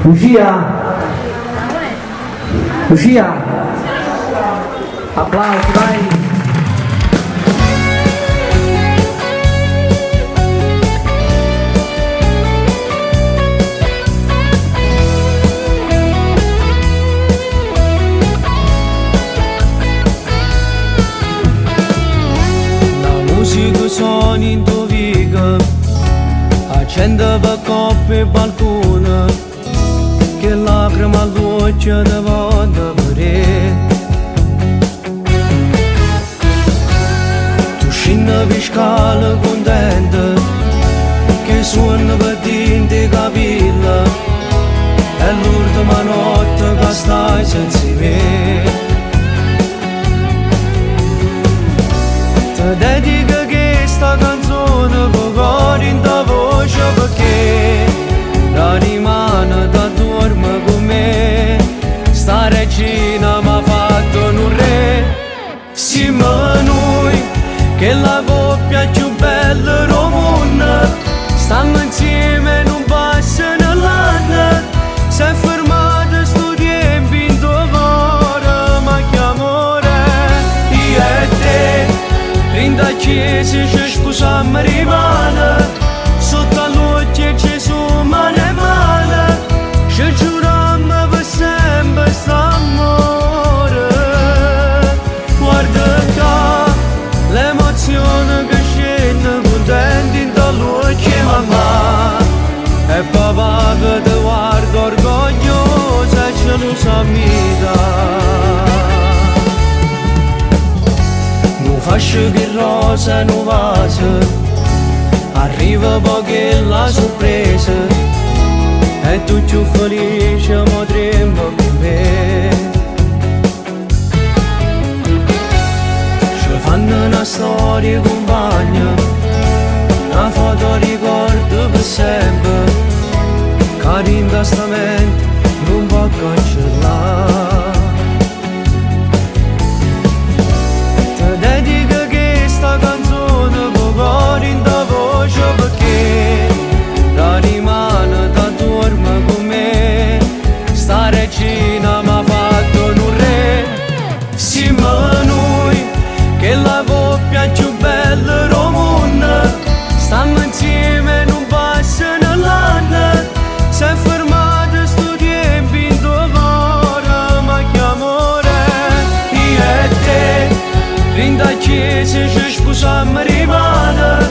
Lucia! Lucia! Applausi, vai! Suoni in tovica, accende per coppe e balcone, che lacrima all'occhio davanti a vedere. Tu scendi per scala contenta, che suona per dinte capilla, è l'ultima notte che stai senza me. Ti dedico questa canzone poi in tua voce perché la rimane da dorme con me. Sta regina m'ha fatto un re. Siamo noi che la coppia più bella del mondo, stiamo insieme e non passa nell'anno. Sei fermata sto tempo in tuo cuore, ma che amore io e te. Rinda chiesa ci sposiamo rimane, sotto all'occhio Gesù mano e mano, ci giuriamo per sempre st'amore. Guarda qua, l'emozione che scende contenti in dall'occhio mamma, e papà che ti guarda orgogliosa e gelosa amica. Fascio che rosa non vaso, arriva poche la sorpresa, e tu più felice ma trembo con me. Ci fanno una storia compagna, una foto ricordo per sempre, che in testamento non può cancellare. Dedica questa canzone poi in tua voce perché la rimane da dorme con me. Sta regina m'ha fatto un re. Siamo noi che la coppia più bella del mondo, stiamo insieme e non passa nell'anno. Sei fermata sto tempo in tuo cuore, ma che amore io e te. Rinda chiesa ci sposiamo rimane,